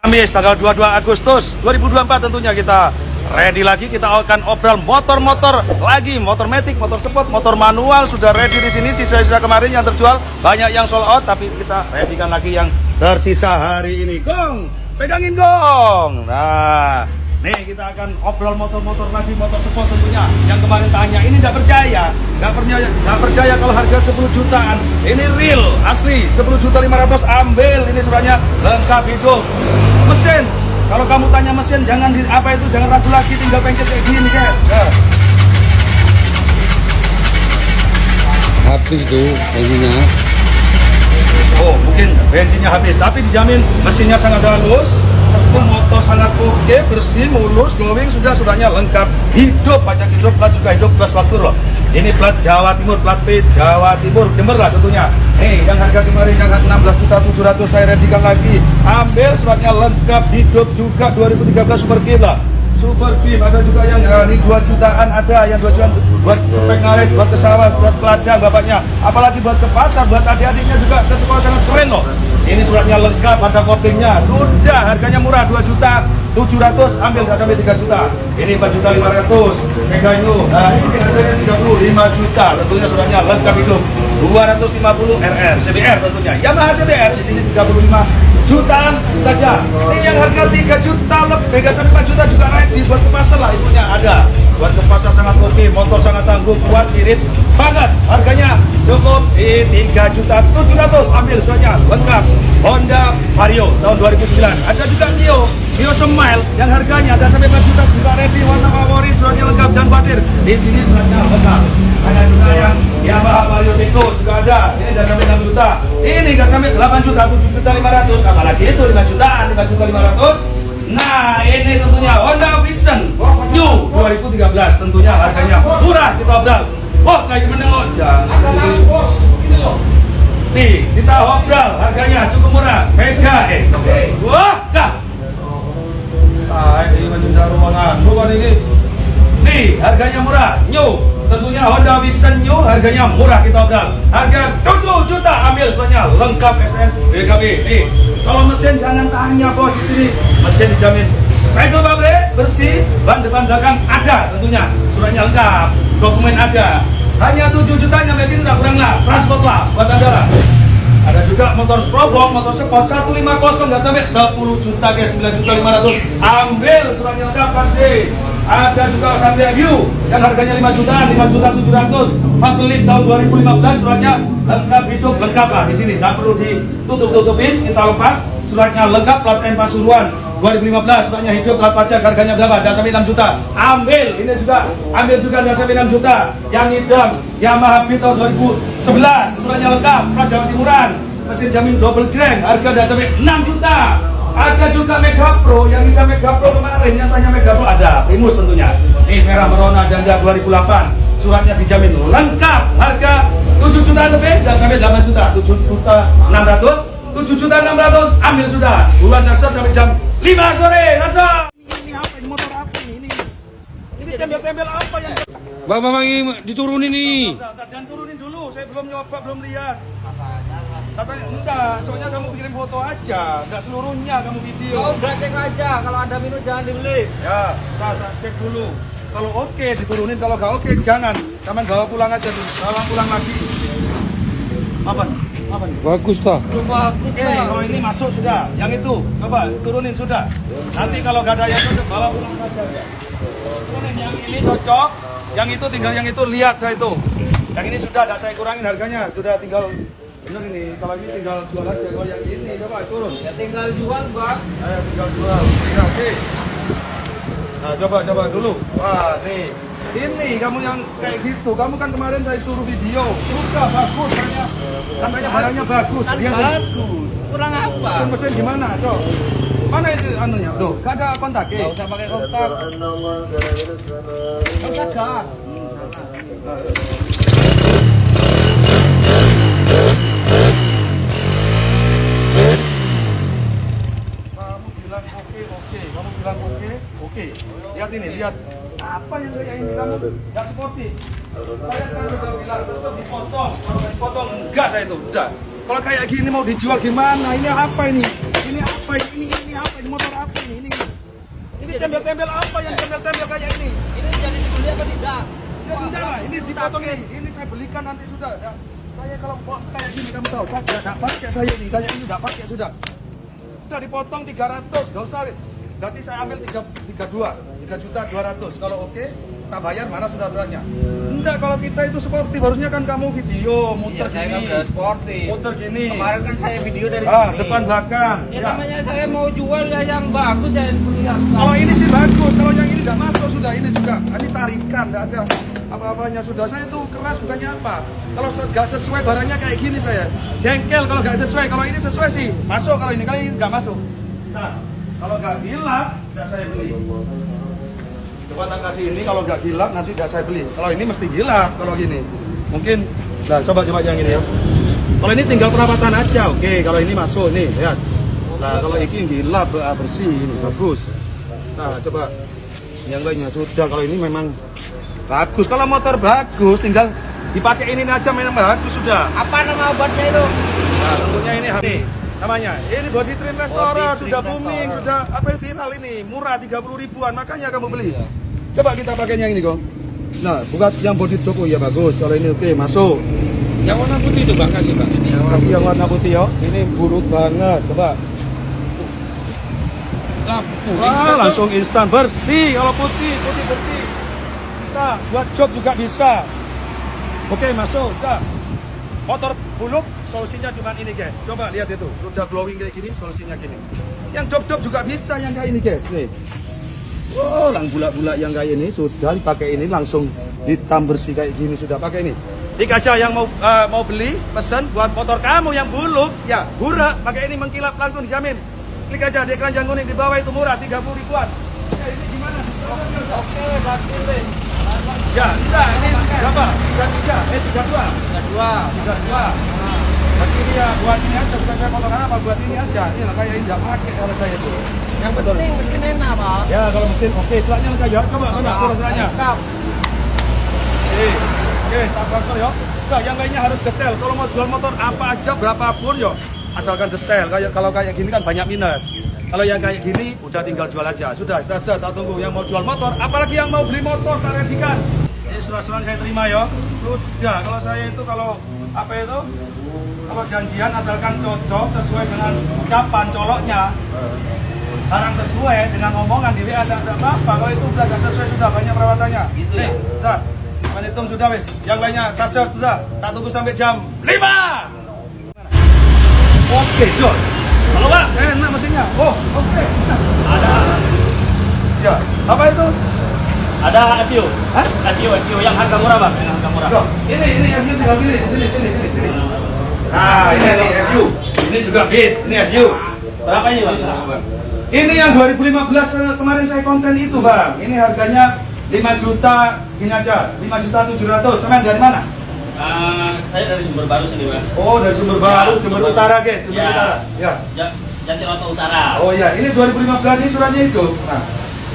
Kamis tanggal 22 Agustus 2024 tentunya kita ready lagi, kita akan obral motor-motor lagi, motor matic, motor sport, motor manual sudah ready di sini. Sisa-sisa kemarin yang terjual banyak yang sold out, tapi kita readykan lagi yang tersisa hari ini. Gong, pegangin gong. Nah, nih kita akan obral motor-motor lagi, motor sport tentunya. Yang kemarin tanya, ini nggak percaya kalau harga 10 jutaan. Ini real, asli, 10.500.000 ambil. Ini suratnya lengkap hidup. Mesin, kalau kamu tanya mesin jangan jangan ragu lagi, tinggal pencet kayak gini guys. Habis tuh bensinnya. Oh, mungkin bensinnya habis, tapi dijamin mesinnya sangat halus, motor sangat oke, bersih, mulus, glowing, sudahnya lengkap, hidup, pajak hidup, plat juga hidup, plus faktur loh. Ini plat Jawa Timur, plat P Jawa Timur, Jember lah tentunya. Nih, yang harga kemarin yang 16.700.000 saya readykan lagi. Ambil suratnya lengkap, hidup juga 2013 Super Game lah. Super Game, ada juga yang ini 2 jutaan, ada yang 2 jutaan buat spek ngaret, buat ke sawah, buat ke ladang bapaknya. Apalagi buat ke pasar, buat adik-adiknya juga ke sekolah sangat keren loh. Ini suratnya lengkap, ada koplingnya. Sudah, harganya murah, 2.700.000, ambil nggak sampai 3 juta. Ini 4.500.000. Pegang itu. Nah, ini harganya 35 juta. Tentunya suratnya lengkap hidup. 250 RR, CBR tentunya. Yamaha CBR di sini 35 jutaan saja. Ini yang harga 3 juta lebih, 4 juta juga ready buat ke pasar lah, ibunya ada. Buat ke pasar sangat oke, motor sangat tangguh, kuat, irit banget. Harganya cukup di 3.700.000, ambil suratnya lengkap. Honda Vario tahun 2009. Ada juga Nio Smile yang harganya ada sampai 4 juta juga ready, warna favorit, suratnya lengkap, jangan khawatir. Di sini suratnya lengkap. Ada juga yang Yamaha Vario Tico juga ada. Ini udah sampai 6 juta. Ini nggak sampai 8 juta, 7.500.000. Apalagi itu 5 jutaan, 5.500.000. Nah, ini tentunya Honda Vision New 2013. Tentunya harganya murah, kita obral. Oh, kayak gimana kok? Nih, kita obral harganya cukup murah. Mega wah, kah? Ini menjadi ruangan. Bukan ini. Nih, harganya murah. New. Tentunya Honda Vision New harganya murah, kita obral. Harga 7 juta, ambil semuanya lengkap STN BKB. Nih, kalau mesin jangan tanya bos, di sini mesin dijamin segel pabrik, bersih, ban depan belakang ada tentunya. Suratnya lengkap, dokumen ada. Hanya 7 juta nyampe sini tak kurang lah, transport lah buat Anda lah. Ada juga motor Sprobong, motor Sport 150 nggak sampai 10 juta guys, 9.500.000. Ambil suratnya lengkap Pak. Ada juga Santia View yang harganya 5 jutaan, 5.700.000. Facelift tahun 2015, suratnya lengkap hidup, lengkap lah di sini. Tak perlu ditutup-tutupin, kita lepas. Suratnya lengkap, plat N Pasuruan 2015, suratnya hidup, plat pajak, harganya berapa? Tidak sampai 6 juta. Ambil, ini juga, ambil juga tidak sampai 6 juta. Yang hitam, Yamaha Beat tahun 2011, suratnya lengkap, plat Jawa Timuran, mesin jamin double jreng, harga tidak sampai 6 juta. Ada juga Mega Pro, yang hitam Mega Pro kemarin, yang tanya Mega Pro ada, Primus tentunya. Ini merah merona janda 2008, suratnya dijamin lengkap, harga 7 juta lebih, tidak sampai 8 juta, 7.600.000, ambil sudah. Bulan Selasa sampai jam 5 sore, langsung. Ini apa? Ini motor apa ini? Ini tembel-tembel apa yang... Bang, ini diturunin nih. Jangan turunin dulu, saya belum nyoba, belum lihat. Katanya enggak, soalnya kamu kirim foto aja, enggak seluruhnya kamu video. Oh, udah cek aja, kalau Anda minum jangan dibeli. Ya, kita cek dulu. Kalau oke diturunin, kalau nggak oke jangan. Taman bawa pulang aja tuh, bawa pulang lagi. Apa nih? Bagus toh. Bagus Ini kalau ini masuk sudah, yang itu coba turunin sudah. Nanti kalau nggak ada yang cocok bawa pulang aja. Turunin yang ini cocok, yang itu tinggal yang itu lihat saya itu. Yang ini sudah, ada saya kurangin harganya, sudah tinggal. Bener ini, kalau ini tinggal jual aja. Kalau yang ini coba turun. Ya tinggal jual, Bang. Ayo tinggal jual. Ya, oke. Nah coba dulu. Wah nih, ini kamu yang kayak gitu. Kamu kan kemarin saya suruh video, sudah bagus, katanya barangnya bagus. Kan bagus. Kurang apa? Mesin gimana, Cok? Mana itu anunya? Tuh, gak ada kontaknya. Nggak usah pakai kontak. Nggak usah gas. Kamu bilang oke. Kamu bilang oke. Lihat ini, lihat. Apa yang kayak ini kamu nggak sporty? Saya kan udah bilang tetap dipotong. Kalau nggak dipotong enggak saya itu udah. Kalau kayak gini mau dijual gimana? Ini apa ini? Ini apa ini? Ini apa? Ini motor apa ini? Ini tembel-tembel apa yang tembel-tembel kayak ini? Ini jadi dibeli atau tidak? Ya tidak lah, ini dipotong ini. Ini saya belikan nanti sudah. Ya, saya kalau kayak gini kamu tahu, saya tidak pakai saya ini. Kayak ini tidak pakai sudah. Sudah dipotong 300, nggak usah wis. Berarti saya ambil 3.200. Kalau oke, tak bayar mana surat-suratnya. Enggak, kalau kita itu sportif, harusnya kan kamu video, muter Iya, saya kan gini. udah sportif. Muter gini. Kemarin kan saya video dari sini. Depan belakang. Ya namanya saya mau jual ya yang bagus saya lihat. Kalau ini sih bagus, kalau yang ini tidak masuk sudah ini juga. Ini tarikan, tidak ada apa-apanya sudah. Saya itu keras bukannya apa. Kalau nggak sesuai barangnya kayak gini saya jengkel kalau nggak sesuai. Kalau ini sesuai sih masuk, kalau ini nggak masuk. Nah, kalau nggak gilak, tidak saya beli. Coba tak kasih ini, kalau nggak gilak nanti tidak saya beli. Kalau ini mesti gilak, kalau gini. Mungkin, nah coba yang ini ya. Kalau ini tinggal perawatan aja, oke. Kalau ini masuk nih, lihat. Nah, kalau ini gilak, bersih, ini bagus. Nah, coba yang lainnya sudah. Kalau ini memang bagus. Kalau motor bagus, tinggal dipakai ini aja memang bagus sudah. Apa nama obatnya itu? Nah, tentunya ini namanya. Ini body trim restoran, Body trim sudah booming, restoran. sudah apa viral ini, murah 30 ribuan, makanya kamu beli. Coba kita pakai yang ini, kok. Nah, bukan yang body top, oh ya bagus. Kalau ini oke, masuk. Yang warna putih itu bang, kasih bang. Ini Kasih yang warna putih ya. Ini buruk banget, coba. lampu. Wah, langsung instan bersih. Kalau putih bersih. Kita buat job juga bisa. Oke, masuk. Udah. Motor buluk solusinya cuma ini, guys. Coba lihat itu. Udah glowing kayak gini, solusinya gini. Yang job juga bisa yang kayak ini, guys. Nih. Oh, lang bulak-bulak yang kayak ini sudah dipakai ini langsung hitam bersih kayak gini sudah pakai ini. Dik aja yang mau beli, pesan buat motor kamu yang buluk, ya burak, pakai ini mengkilap langsung dijamin. Klik aja di keranjang kuning di bawah itu murah 30 ribuan. Ya, ini gimana? Oke, berarti deh. Ya, enggak, ini berapa? 32. 32. Berarti ini ya buat ini aja, bukan saya potongan apa, buat ini aja. Ini lah kayak ini enggak pakai kalau saya itu. Yang penting mesin enak, Pak. Ya, kalau mesin oke, selatnya lengkap ya. Coba mana surat-suratnya? Lengkap. Oke, start transfer ya. Nah, yang lainnya harus detail. Kalau mau jual motor apa aja berapapun yo, asalkan detail. Kalau kayak gini kan banyak minus. Kalau yang kayak gini udah tinggal jual aja. Sudah, kita tunggu yang mau jual motor, apalagi yang mau beli motor tak readikan. Ini surat-surat saya terima ya. Sudah, kalau saya itu kalau apa itu? Kalau janjian asalkan cocok sesuai dengan ucapan coloknya. Barang sesuai dengan omongan di WA ada apa-apa. Kalau itu udah gak sesuai sudah banyak perawatannya. Gitu ya? Sudah. Menghitung sudah wis. Yang lainnya satset sudah. Tak tunggu sampai jam 5. Oke, John. Halo, Bang. Enak mesinnya. Oh, oke. Ada Ya, apa itu? ada FU. Hah? FU yang harga murah, Bang. Yang harga murah. Loh, ini FU tinggal pilih di sini. Nah, ini FU. Ini juga Fit. Ini FU. Berapa ini, Bang? Ini yang 2015 kemarin saya konten itu, Bang. Ini harganya 5 juta, ini aja. 5.700.000. Semen dari mana? Saya dari Sumber Baru sini, Bang. Oh, dari Sumber Baru, Sumber Utara, guys. Sumber Ya. Utara. Ya. Jatiroto Utara. Oh iya, ini 2015 ini suratnya hidup. Nah,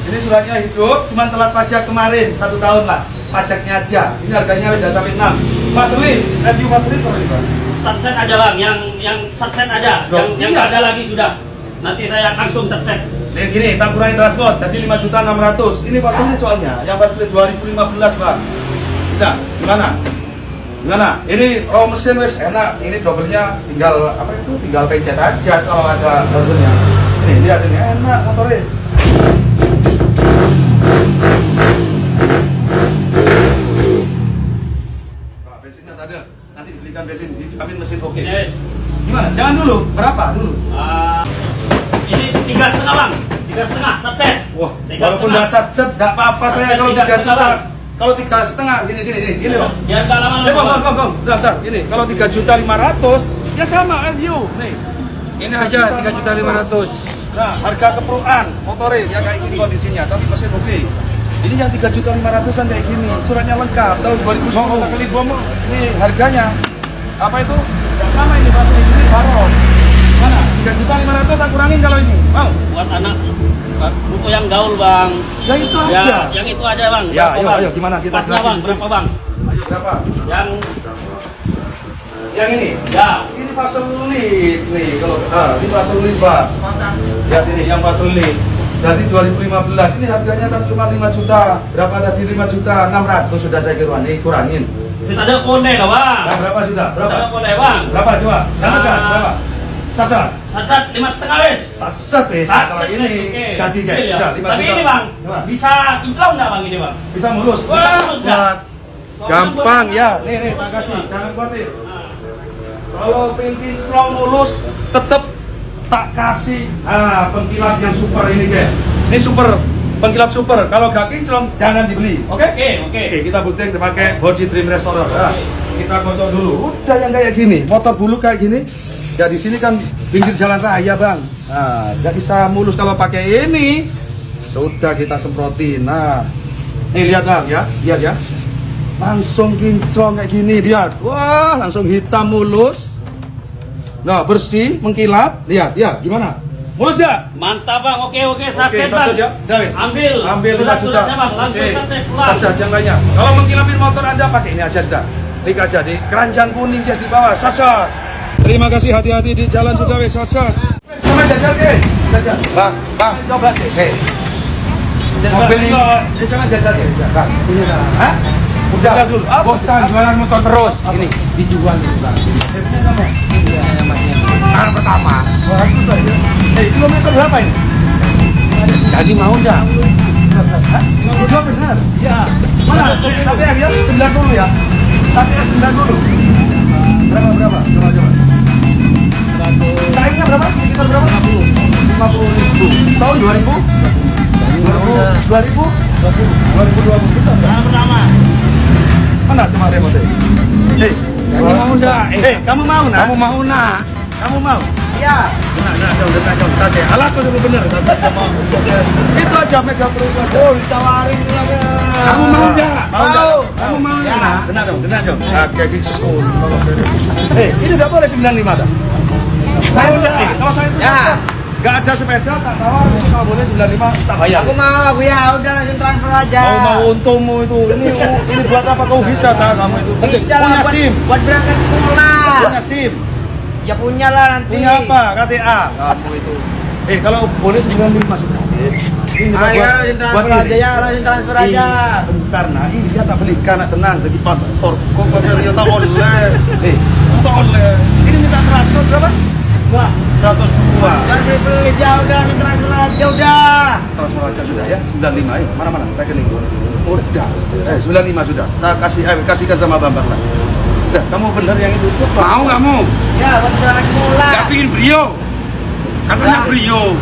ini suratnya hidup, cuma telat pajak kemarin 1 tahun lah. Pajaknya aja. Ini harganya udah sampai 6. Vaseline, review Vaseline kalau ini, Pak. Satset aja bang, yang satset aja, Loh, yang iya. nggak ada lagi sudah. Nanti saya langsung satset. Nih gini, tak kurangi transport, jadi 5.600.000. Ini Vaseline soalnya, yang Vaseline 2015, Pak. Udah, gimana? Ini mesin wes enak. Ini dobelnya tinggal apa itu? Tinggal pencet aja kalau ada dobelnya. Ini lihat ini enak motornya. Nah, bensinnya tak ada. Nanti dibelikan bensin, dijamin mesin oke. Yes. Gimana? Jangan dulu. Berapa dulu? Ini 3,5 bang, 3,5 satset. Wah, 3,5. walaupun nggak satset, nggak apa-apa saya Satset kalau 3 3,5, juta. Bang. Kalau 3,5 gini loh. Biar nggak lama-lama. Bang, bentar, ini kalau 3.500.000 ya sama review. Nih, Ini aja 3.500.000. nah harga keperuan motornya ya kayak gini kondisinya, tapi mesin oke. Ini yang 3.500.000-an kayak gini, suratnya lengkap tahun 2010. Kali bom. Ini harganya apa itu? Nggak sama ini Pak, ini baru. Mana? 3.500.000 tak kurangin kalau ini. Mau? Buat anak butuh yang gaul bang. Ya itu Ya, aja. yang itu aja bang. Ya, Berapa, ayo, bang? ayo, gimana kita Pasnya jelasin bang, dulu. berapa bang? Ayo berapa? Yang ini. ya. Ini Vaseline nih kalau ini Vaseline Pak. Lihat ini yang vaseline. Dari 2015 ini harganya kan cuma 5 juta. Berapa tadi 5 juta 600 sudah saya kira nih kurangin. Sudah ada konde lah bang. Nah, berapa sudah? Berapa? Sudah ada konde bang. Berapa coba? Yang tegas berapa? Sasar. Sat 5,5 wes. Sasar kalau ini jadi guys. Sudah 5 juta. Tapi ini bang, Coba. bisa kinclong nggak bang ini bang? Bisa mulus. Bisa mulus, Wah, nggak? gampang ya. Nih, tak kasih. Jangan khawatir. Kalau pengen kinclong mulus, tetap tak kasih pengkilap yang super ini guys. Ini super, pengkilap super. Kalau gak kinclong jangan dibeli. Oke? Oke. Oke, kita buktiin pakai Body Dream Restorer. Nah, kita kocok dulu. Udah yang kayak gini, motor bulu kayak gini. Ya di sini kan pinggir jalan raya bang. Nah, nggak bisa mulus kalau pakai ini. Sudah kita semprotin. Nah, nih lihat bang ya, lihat ya. Langsung kinclong kayak gini, lihat. Wah, langsung hitam mulus. Nah, bersih, mengkilap. Lihat, ya, gimana? Mulus nggak? Mantap bang, oke, Oke, sukses bang. sukses ya. Udah, wes. Ambil 5 juta. Suratnya bang, langsung Oke, sukses pulang. sukses yang lainnya. Kalau menghilapin motor Anda pakai ini aja dah. Klik aja di keranjang kuning guys di bawah. Sasar. Terima kasih, hati-hati di jalan sudah wes sasar. Coba jajal sih. Jajal. Bang, Coba sih. hei, mobil ini Jangan jajal ya. Bang, ini lah. Hah? Udah dulu. Bosan jualan motor terus. Ini dijual dulu bang. Ini ya namanya. Tahun pertama. Bagus aja. Kilometer berapa ini? Jadi mau enggak? Hah? 52 benar. Iya. Mana? Tapi ya, benar dulu ya. Tapi benar dulu. Berapa? Coba. Naiknya berapa? Sekitar berapa? 50.000. Tahun 2000? 2020. Tahun pertama. Mana cuma remote? Hei, Jadi mau enggak? kamu mau nak? Kamu mau nak? Kamu mau? Iya. Benar, jom. Tadi, alah kau suruh bener. Itu aja mega pro itu aja. Oh, ditawarin lagi. Kamu mau enggak? Mau. Kamu mau Ya, enggak? benar dong. Kayak gitu 10. Ini enggak boleh 95 dah. Saya udah. Kalau saya itu enggak ada sepeda tak tawar, kalau boleh 95 tak bayar. Aku mau, aku ya udah langsung transfer aja. Mau untungmu itu. Ini buat apa kau bisa tak kamu itu? Bisa Punya lah SIM. buat berangkat sekolah. Punya SIM. Ya punya lah nanti. Punya apa? KTA. Kamu itu. Kalau boleh 95 sudah. Ini Ah ya, langsung transfer aja ya, langsung transfer aja. Bentar, nah ini dia tak belikan, nak tenang. Jadi pastor, kok dia tak oleh. Tak oleh. Ini minta 100 berapa? Wah, 102. Jangan beli aja udah, langsung transfer aja udah. Transfer aja sudah ya, 95 ya. Mana rekening? Udah. 95 sudah. Tak kasihkan sama Bambang lah. Udah, kamu benar yang itu. Mau kamu? Ya, buat berangkat sekolah. Gak pingin Brio? Katanya Brio.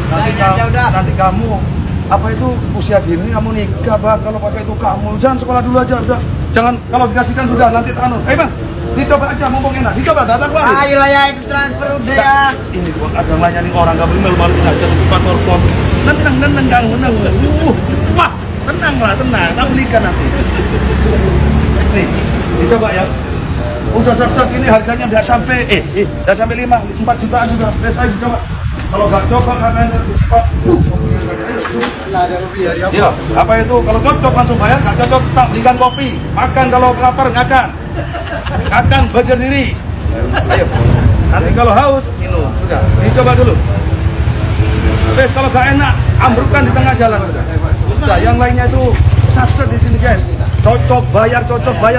Nanti kamu apa itu usia dini kamu nikah bang, kalau pakai itu kamu jangan sekolah dulu aja udah, jangan kalau dikasihkan sudah nanti anu. Bang, dicoba aja mumpung enak, dicoba datang bang. Ayolah ya, itu transfer udah ya. Ini buat kadang layani orang gak boleh malu-maluin aja di depan telepon. Tenang. Wah, tenang, tak belikan nanti. Nih, dicoba ya. Udah sak ini harganya udah sampai udah sampai 4 jutaan sudah. Saya dicoba. Kalau nggak coba karena ya, apa itu? Kalau cocok langsung bayar, nggak cocok tak belikan kopi. Makan kalau lapar ngakan belajar diri. Ayo. Nanti kalau haus minum. Sudah. Dicoba dulu. Wes kalau nggak enak, ambrukkan di tengah jalan sudah. Sudah. Yang lainnya itu saset di sini guys. Cocok bayar,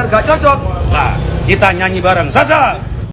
nggak cocok. Nah, kita nyanyi bareng. Sasa.